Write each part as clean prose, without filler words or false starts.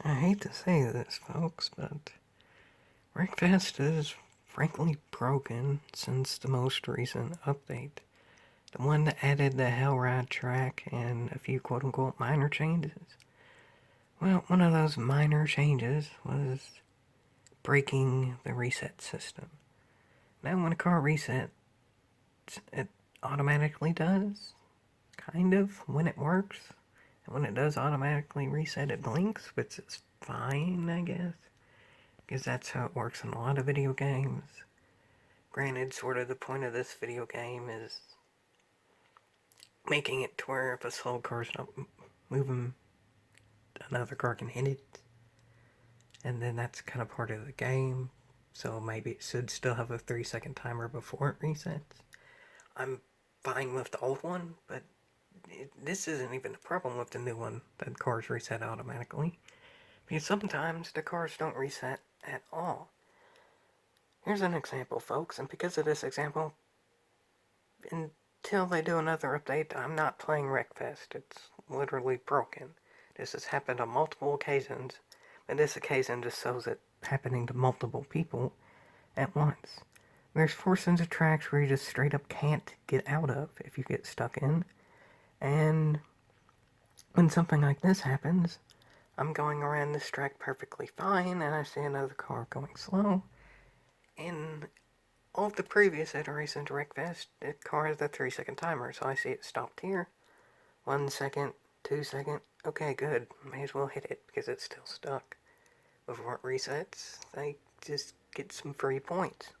I hate to say this, folks, but Wreckfest is frankly broken since the most recent update. The one that added the Hellride track and a few quote-unquote minor changes. Well, one of those minor changes was breaking the reset system. Now when a car resets, it automatically does, kind of, when it works. And when it does automatically reset, it blinks, which is fine, I guess. Because that's how it works in a lot of video games. Granted, sort of the point of this video game is making it to where if a slow car's not moving, another car can hit it. And then that's kind of part of the game. So maybe it should still have a 3-second timer before it resets. I'm fine with the old one, but this isn't even the problem with the new one, that cars reset automatically. Because sometimes the cars don't reset at all. Here's an example, folks, and because of this example, until they do another update, I'm not playing Wreckfest. It's literally broken. This has happened on multiple occasions, and this occasion just shows it happening to multiple people at once. There's portions of tracks where you just straight up can't get out of if you get stuck in, and when something like this happens, I'm going around this track perfectly fine, and I see another car going slow. In all of the previous iterations of Wreckfest, the car has a 3-second timer, so I see it stopped here. 1 second, 2 second, okay, good. May as well hit it, because it's still stuck. Before it resets, I just get some free points.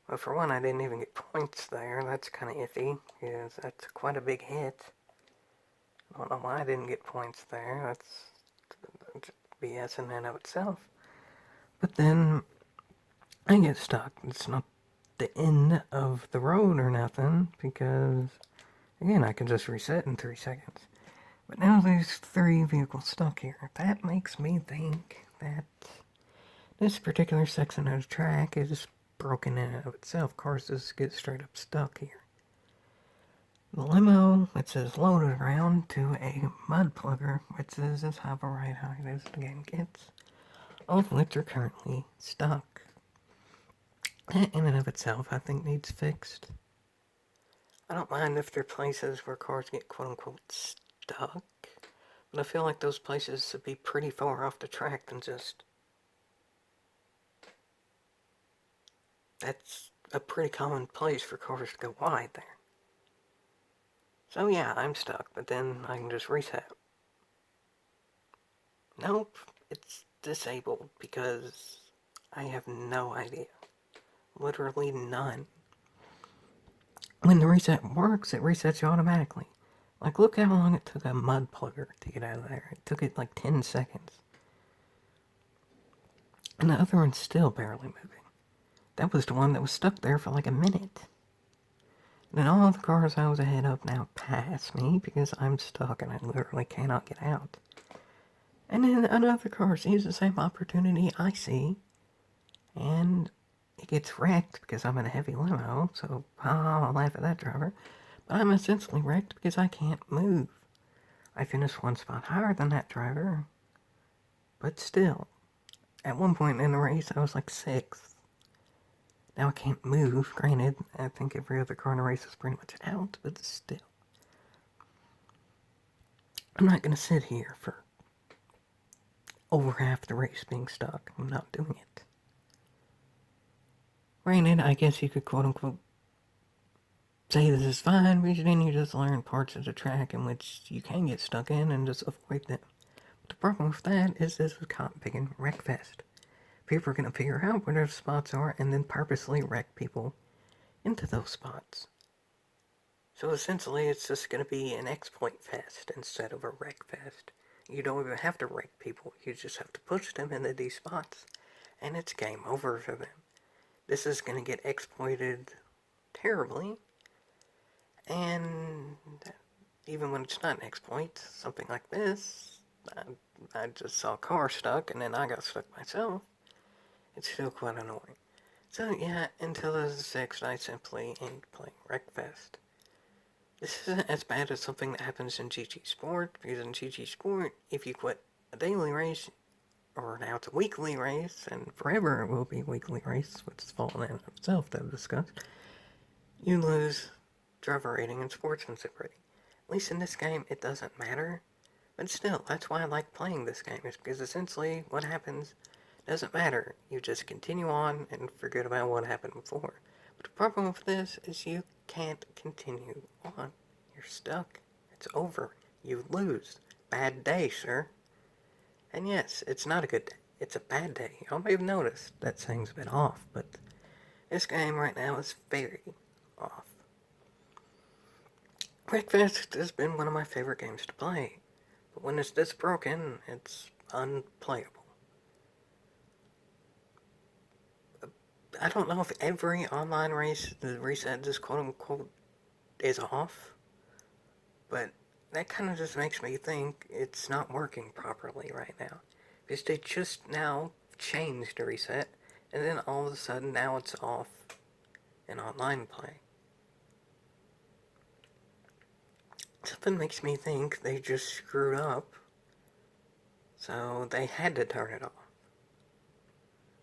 Well, for one, I didn't even get points there. That's kind of iffy, because that's quite a big hit. I don't know why I didn't get points there. That's BS in and of itself. But then I get stuck. It's not the end of the road or nothing, because, again, I can just reset in 3 seconds. But now there's 3 vehicles stuck here. That makes me think that this particular section of the track is broken in and of itself. Cars just get straight up stuck here. The limo, it says loaded around to a mud plugger, which is as high of a ride height as the game gets, all of which are currently stuck. That in and of itself, I think, needs fixed. I don't mind if there are places where cars get quote-unquote stuck, but I feel like those places should be pretty far off the track than just... That's a pretty common place for cars to go wide there. So yeah, I'm stuck, but then I can just reset. Nope, it's disabled because I have no idea. Literally none. When the reset works, it resets you automatically. Like, look how long it took a mud plugger to get out of there. It took it like 10 seconds. And the other one's still barely moving. That was the one that was stuck there for like a minute. And then all the cars I was ahead of now pass me because I'm stuck and I literally cannot get out. And then another car sees the same opportunity I see, and it gets wrecked because I'm in a heavy limo, so I'll laugh at that driver. But I'm essentially wrecked because I can't move. I finished 1 spot higher than that driver, but still. At one point in the race, I was like 6th. Now I can't move. Granted, I think every other car in the race is pretty much out, but still. I'm not going to sit here for over half the race being stuck. I'm not doing it. Granted, I guess you could quote-unquote say this is fine, because then you just learn parts of the track in which you can get stuck in and just avoid them. But the problem with that is this is caught big in Wreckfest. People are going to figure out where those spots are and then purposely wreck people into those spots. So essentially, it's just going to be an exploit fest instead of a wreck fest. You don't even have to wreck people, you just have to push them into these spots, and it's game over for them. This is going to get exploited terribly, and even when it's not an exploit, something like this, I just saw a car stuck, and then I got stuck myself. It's still quite annoying. So yeah, until this is fixed, I simply ain't playing Wreckfest. This isn't as bad as something that happens in GG Sport, because in GG Sport, if you quit a daily race, or now it's a weekly race, and forever it will be a weekly race, which is fallen in itself to discuss, you lose driver rating and sportsmanship rating. At least in this game, it doesn't matter. But still, that's why I like playing this game, is because essentially what happens doesn't matter. You just continue on and forget about what happened before. But the problem with this is you can't continue on. You're stuck. It's over. You lose. Bad day, sir. And yes, it's not a good day. It's a bad day. Y'all may have noticed that saying's a bit off, but this game right now is very off. Wreckfest has been one of my favorite games to play, but when it's this broken, it's unplayable. I don't know if every online race, the reset is quote-unquote is off, but that kind of just makes me think it's not working properly right now. Because they just now changed the reset, and then all of a sudden now it's off in online play. Something makes me think they just screwed up, so they had to turn it off.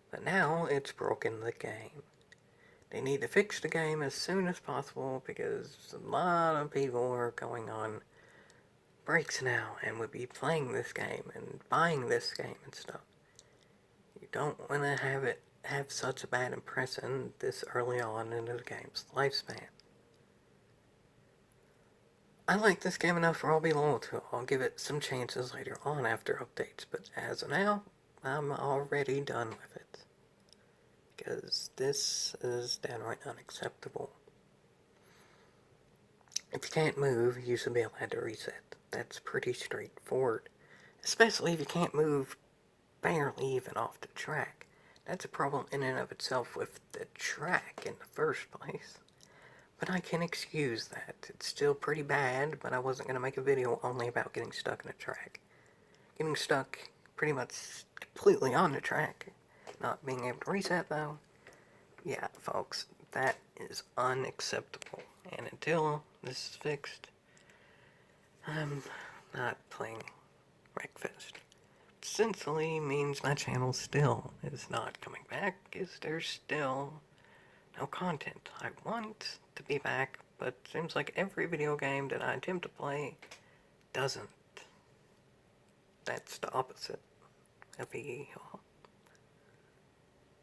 But now it's broken the game. They need to fix the game as soon as possible because a lot of people are going on breaks now and would be playing this game and buying this game and stuff. You don't want to have such a bad impression this early on into the game's lifespan. I like this game enough where I'll be loyal to it. I'll give it some chances later on after updates, but as of now, I'm already done with it. Because this is downright unacceptable. If you can't move, you should be allowed to reset. That's pretty straightforward. Especially if you can't move barely even off the track. That's a problem in and of itself with the track in the first place. But I can excuse that. It's still pretty bad, but I wasn't going to make a video only about getting stuck in a track. Getting stuck pretty much completely on the track. Not being able to reset, though. Yeah, folks, that is unacceptable. And until this is fixed, I'm not playing Wreckfest. Essentially means my channel still is not coming back, because there's still no content. I want to be back, but it seems like every video game that I attempt to play doesn't. That's the opposite of EE.